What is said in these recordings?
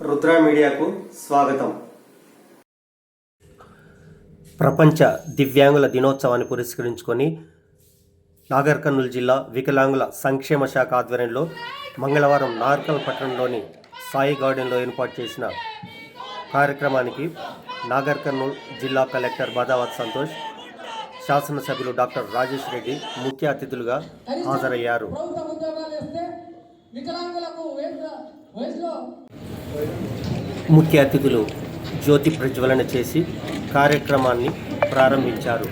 రుద్ర మీడియాకు స్వాగతం. ప్రపంచ దివ్యాంగుల దినోత్సవాన్ని పురస్కరించుకొని నాగర్ కర్నూలు జిల్లా వికలాంగుల సంక్షేమ శాఖ ఆధ్వర్యంలో మంగళవారం నార్కల్ పట్టణంలోని సాయి గార్డెన్లో ఏర్పాటు చేసిన కార్యక్రమానికి నాగర్ కర్నూలు జిల్లా కలెక్టర్ బాదావత్ సంతోష్, శాసనసభ్యులు డాక్టర్ రాజేష్ రెడ్డి ముఖ్య అతిథులుగా హాజరయ్యారు. ముఖ్య అతిథులు జ్యోతి ప్రజ్వలన చేసి కార్యక్రమాన్ని ప్రారంభించారు.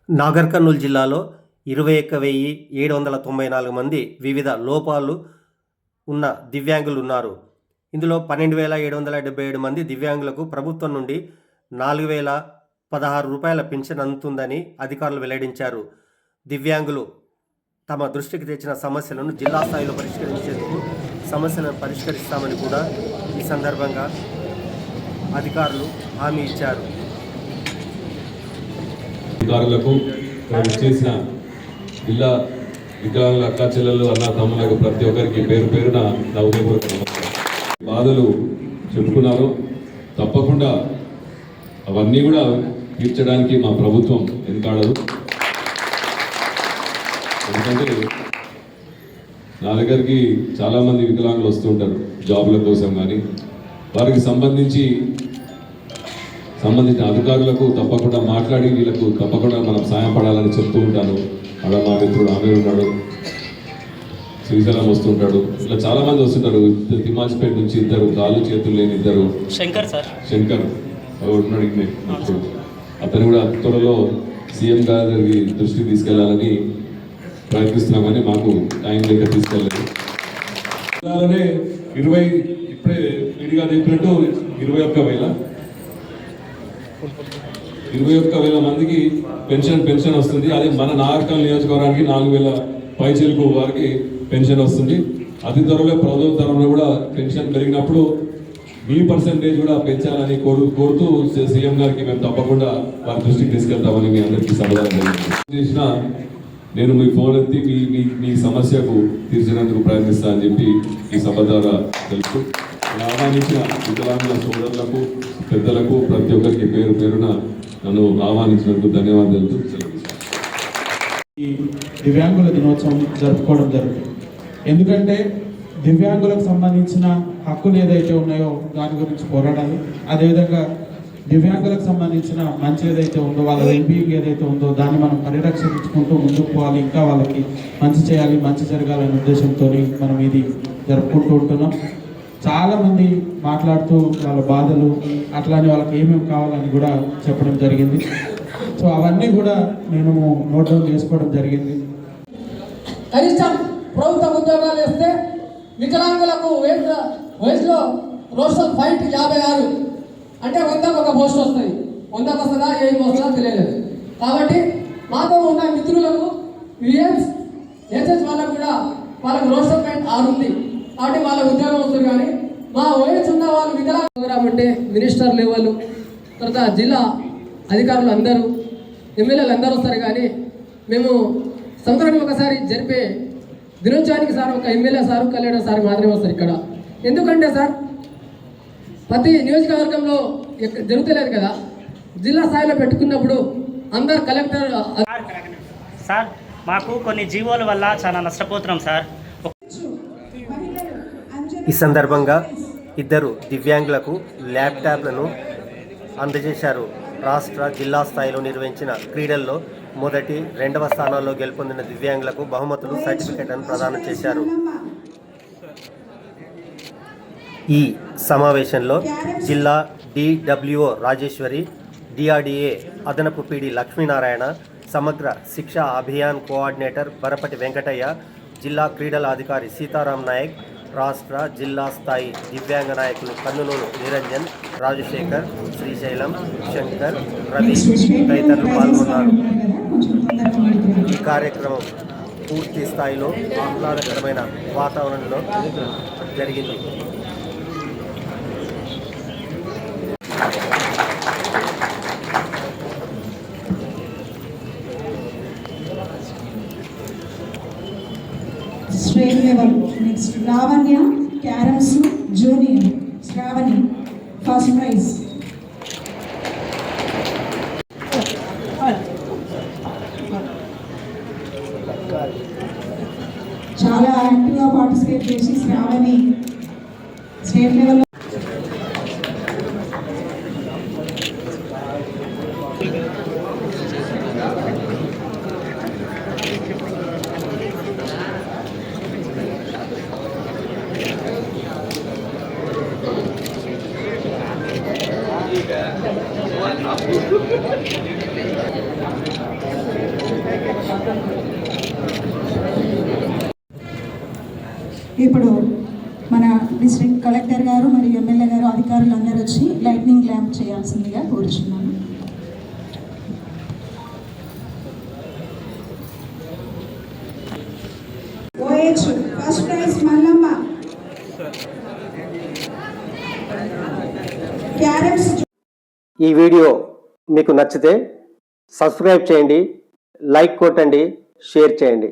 నాగర్ కర్నూలు జిల్లాలో 21,794 మంది వివిధ లోపాలు ఉన్న దివ్యాంగులు ఉన్నారు. ఇందులో 12,777 మంది దివ్యాంగులకు ప్రభుత్వం నుండి 4,016 రూపాయల పింఛన్ అందుతుందని అధికారులు వెల్లడించారు. దివ్యాంగులు తమ దృష్టికి తెచ్చిన సమస్యలను జిల్లా స్థాయిలో పరిష్కరించేందుకు సమస్యలను పరిష్కరిస్తామని కూడా ఈ సందర్భంగా అధికారులు హామీ ఇచ్చారు. అధికారులకు చేసిన జిల్లా వికలాంగుల అక్క చెల్లెలు అన్న తమ్ములకు ప్రతి ఒక్కరికి పేరు పేరున నా ఉదయపూర్వక బాధలు చెప్పుకున్నారు. తప్పకుండా అవన్నీ కూడా తీర్చడానికి మా ప్రభుత్వం వెనుకాడదు. ఎందుకంటే నా దగ్గరికి చాలామంది వికలాంగులు వస్తూ ఉంటారు జాబుల కోసం, కానీ వారికి సంబంధించిన అధికారులకు తప్పకుండా మాట్లాడి వీళ్ళకు తప్పకుండా మనం సాయం పడాలని చెప్తూ ఉంటాను. అక్కడ మా మిత్రుడు ఆమె ఉన్నాడు, శ్రీశైలం వస్తుంటాడు, ఇట్లా చాలా మంది వస్తుంటారు. తిమాజ్పేట నుంచి ఇద్దరు కాళ్ళు చేతులు లేని ఇద్దరు, శంకర్ ఉన్నాడు, అతను కూడా త్వరలో సీఎం గారి దృష్టికి తీసుకెళ్లాలని ప్రయత్నిస్తున్నాం, కానీ మాకు టైం లేక తీసుకెళ్ళలేదు. అలానే ఇప్పుడే విడిగా చెప్పినట్టు 21,000 మందికి పెన్షన్ వస్తుంది. అదే మన నాగర్కల్ నియోజకవర్గానికి 4,000 పైచిలకు వారికి పెన్షన్ వస్తుంది. అతి త్వరలో ప్రభుత్వ తరంలో కూడా పెన్షన్ పెరిగినప్పుడు మీ పర్సెంటేజ్ కూడా పెంచాలని కోరుతూ సీఎం గారికి మేము తప్పకుండా వారి దృష్టికి తీసుకెళ్తామని మీ అందరికీ సమాధానం చేసిన నేను మీ ఫోన్ ఎత్తి మీ సమస్యకు తీర్చడానికి ప్రయత్నిస్తా అని చెప్పి ఈ సభ ద్వారా తెలుసు. ఆహ్వానించిన వికలాంగుల సోదరులకు, పెద్దలకు ప్రతి ఒక్కరికి పేరు పేరున నన్ను ఆహ్వానించినందుకు ధన్యవాదాలు తెలుపుతున్నాను. ఈ దివ్యాంగుల దినోత్సవం జరుపుకోవడం జరుగుతుంది. ఎందుకంటే దివ్యాంగులకు సంబంధించిన హక్కులు ఏదైతే ఉన్నాయో దాని గురించి పోరాడాలి. అదేవిధంగా దివ్యాంగులకు సంబంధించిన మంచి ఏదైతే ఉందో, వాళ్ళ వెల్బీయింగ్ ఏదైతే ఉందో దాన్ని మనం పరిరక్షించుకుంటూ ముందుకు పోవాలి. ఇంకా వాళ్ళకి మంచి చేయాలి, మంచి జరగాలనే ఉద్దేశంతో మనం ఇది జరుపుకుంటూ ఉంటున్నాం. చాలామంది మాట్లాడుతూ వాళ్ళ బాధలు అట్లానే వాళ్ళకి ఏమేమి కావాలని కూడా చెప్పడం జరిగింది. సో అవన్నీ కూడా నేను నోట్ డౌన్ చేసుకోవడం జరిగింది. కనీసం ప్రభుత్వ ఉద్యోగాలు ఇస్తే వికలాంగులకు వయసులో రోస్టల్ ఫైట్ 56 అంటే 100కు ఒక పోస్ట్ వస్తుంది. 100కు వస్తుందా ఏం వస్తుందా తెలియలేదు. కాబట్టి మాతో ఉన్న మిత్రులకు విఎస్ హెచ్ఎస్ వాళ్ళకు కూడా వాళ్ళకు రోస్టల్ ఫైట్ 6 ఉంది. కాబట్టి వాళ్ళ ఉద్యోగం వస్తుంది. కానీ మా వయసు ఉన్న వాళ్ళు వికలాంగ ప్రోగ్రామ్ అంటే మినిస్టర్ లెవెల్, తర్వాత జిల్లా అధికారులు అందరూ, ఎమ్మెల్యేలు అందరూ వస్తారు. కానీ మేము సంవత్సరానికి ఒకసారి జరిపే దినోత్సవానికి సార్ ఒక ఎమ్మెల్యే సారు, కళ్యాణ్ సార్ మాత్రమే వస్తారు ఇక్కడ. ఎందుకంటే సార్ ప్రతి నియోజకవర్గంలో జరుగుతలేదు కదా, జిల్లా స్థాయిలో పెట్టుకున్నప్పుడు అందరు కలెక్టర్ సార్ మాకు కొన్ని జీవోల వల్ల చాలా నష్టపోతున్నాం సార్. ఈ సందర్భంగా ఇద్దరు దివ్యాంగులకు ల్యాప్టాప్లను అందజేశారు. రాష్ట్ర జిల్లా స్థాయిలో నిర్వహించిన క్రీడల్లో మొదటి, రెండవ స్థానాల్లో గెలుపొందిన దివ్యాంగులకు బహుమతులు, సర్టిఫికెట్లను ప్రదానం చేశారు. ఈ సమావేశంలో జిల్లా డిడబ్ల్యూఓ రాజేశ్వరి, డిఆర్డీఏ అదనపు పీడి లక్ష్మీనారాయణ, సమగ్ర శిక్ష అభియాన్ కోఆర్డినేటర్ బరపటి వెంకటయ్య, జిల్లా క్రీడల అధికారి సీతారాం నాయక్, రాష్ట్ర జిల్లా స్థాయి దివ్యాంగ నాయకులు కన్నునూరు నిరంజన్, రాజశేఖర్, శ్రీశైలం, శంకర్, రవి తదితరులు పాల్గొన్నారు. ఈ కార్యక్రమం పూర్తి స్థాయిలో ఆహ్లాదకరమైన వాతావరణంలో జరిగింది. State level next Lavanya carroms junior Shravani first prize. చాలా యాక్టివ్గా పార్టిసిపేట్ చేసి శ్రావణి స్టేట్ లెవెల్. ఇప్పుడు మన డిస్ట్రిక్ట్ కలెక్టర్ గారు మరియు ఎమ్మెల్యే గారు అధికారులు అందరూ వచ్చి లైట్నింగ్ ల్యాంప్ చేయాల్సిందిగా కోరుచున్నాను. OH first prize Mallamma carroms. ఈ వీడియో మీకు నచ్చితే సబ్స్క్రైబ్ చేయండి, లైక్ కొట్టండి, షేర్ చేయండి.